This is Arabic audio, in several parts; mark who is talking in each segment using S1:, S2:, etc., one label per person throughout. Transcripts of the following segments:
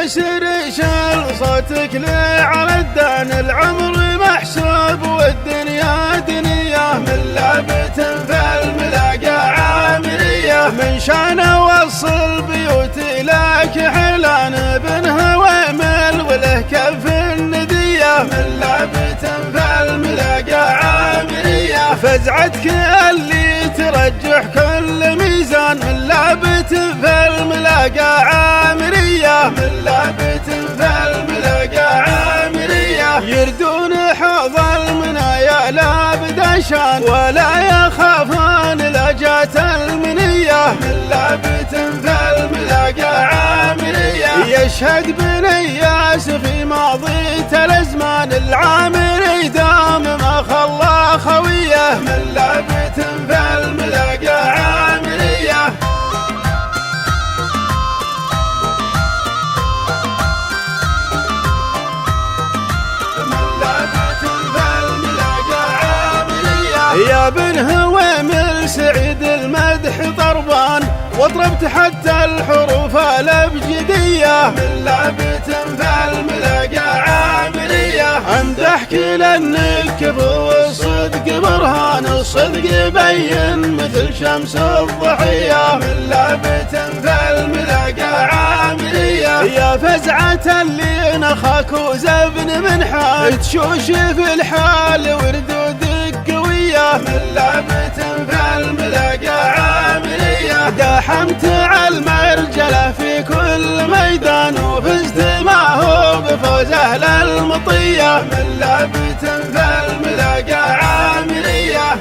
S1: الدوسر شال صوتك لي على الدان، العمر محسوب والدنيا دنيا، من لعبة في الملاقى عامرية، من شان اوصل بيوتي لك حلان بن هوامل وله كف الندية، من لعبة في الملاقى عامرية، فزعتك اللي ترجح كل ميزان، من لعبة في الملاقى عامرية، من لعبة في الملاقى عامرية، يردون حوض المنايا لا بدشان ولا يخافون لجات المنية، من لعبة في الملاقى عامرية، يشهد بنياس في ماضي الازمان، العامري دام ما خلى خويه، من لعبة في الملاقى عامرية. يا بن هوامل سعيد المدح طربان، واضربت حتى الحروف الابجديه، من لعبة في الملاقى عامرية، امدحك لانك كفو الصدق برهان، الصدق يبين مثل شمس الضحيه، من لعبة في الملاقى عامرية، يا فزعة اللي نخاك وزبن من حال، تشوش في الحال وردودك قوية، من لعبة في الملاقى عامرية، داحمت على المرجلة في كل ميدان، وفزت معه بفوز أهل المطية، من لعبة في الملاقى عامرية.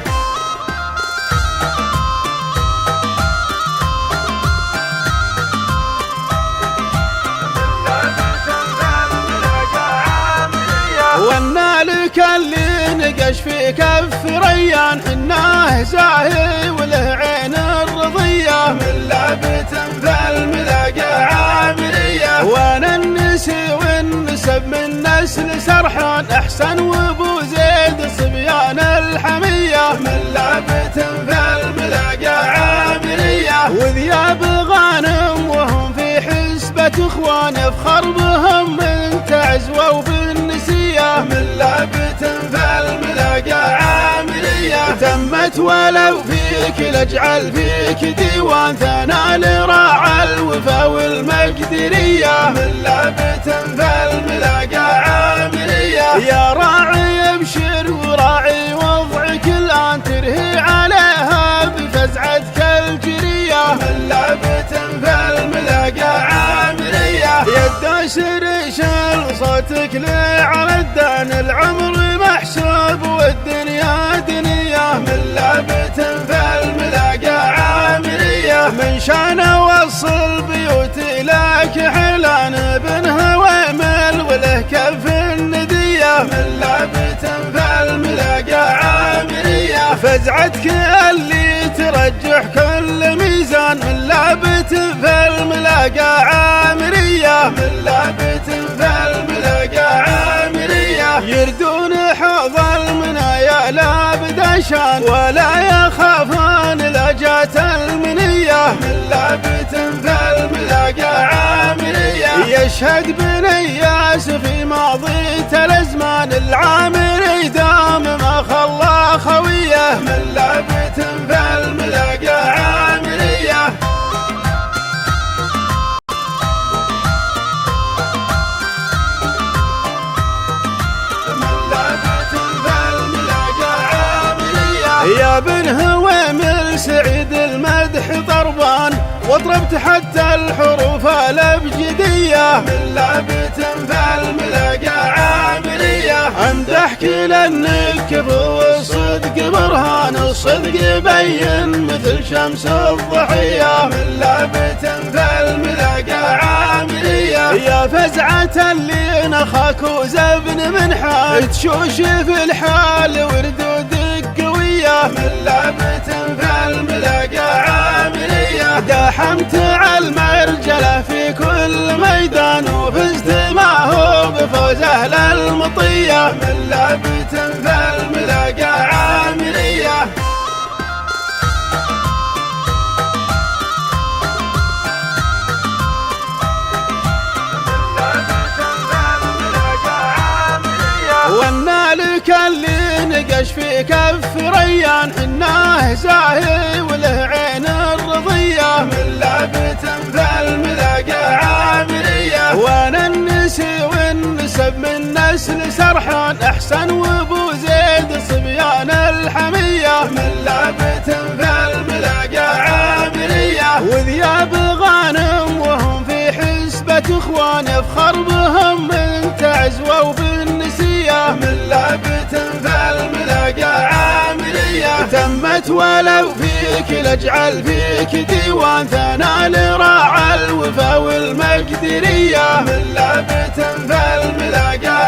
S1: والنالك اللي نقش في كف ريان، حناه زاهي وله عين الرضية، من لعبة في الملاقى عامرية، وانا النسي والنسب من نسل سرحان، احسن وابو زيد صبيان الحمية، من لعبة في الملاقى عامرية، وذياب غانم وهم في حسبة اخوان، يفخر بهم من تعزوة وبالنسية، من لعبة في الملاقى عامرية، تمت ولو فيك لاجعل فيك ديوان، ثنى لراعى الوفا والمقدرية، من لعبة في الملاقى عامرية، يا راعي ابشر وراعي وضعك الان، ترهي عليها بفزعتك الجرية، من لعبة في الملاقى عامرية، يا الدوسر شال صوتك لي على الدان، العمر محسوب والدنيا دنيا، من لعبة في الملاقى عامرية، من شان اوصل بيوتي لك حلان بن هوامل وله كف الندية، من لعبة في الملاقى عامرية، فزعتك اللي ترجح كل ميزان، من لعبة في الملاقى عامرية، من لعبة في الملاقى عامرية، يردون حوض المنايا لا بدشان ولا يخافون لجات المنية، من لعبة في الملاقى عامرية، يشهد بنياس في ماضي الازمان، العامري دام ما خلى خويه، من لعبة في الملاقى عامرية. يا بن هوامل سعيد المدح طربان، واضربت حتى الحروف الابجديه، من لعبة في الملاقى عامرية، امدحك لانك كفو الصدق برهان، الصدق يبين مثل شمس الضحيه، من لعبة في الملاقى عامرية، يا فزعة اللي نخاك وزبن من حال، تشوش في الحال وردودك قوية، من لعبة في الملاقى عامرية، داحمت على المرجلة في كل ميدان، وفزت معه بفوز أهل المطية، من لعبة في الملاقى عامرية. يشفي كف ريان حناه زاهي وله عين الرضية من لعبة فالملاقى عامرية وانا النسي والنسب من نسل سرحان احسن وابو زيد صبيان الحمية من لعبة فالملاقى عامرية وذياب غانم وهم في حسبة اخوان يفخر بهم من تعزوة وبالنسية من لعبة فالملاقى عامرية تمت ولو فيك لاجعل فيك ديوان ثنى لراعى الوفا والمقدرية من لعبة فالملاقى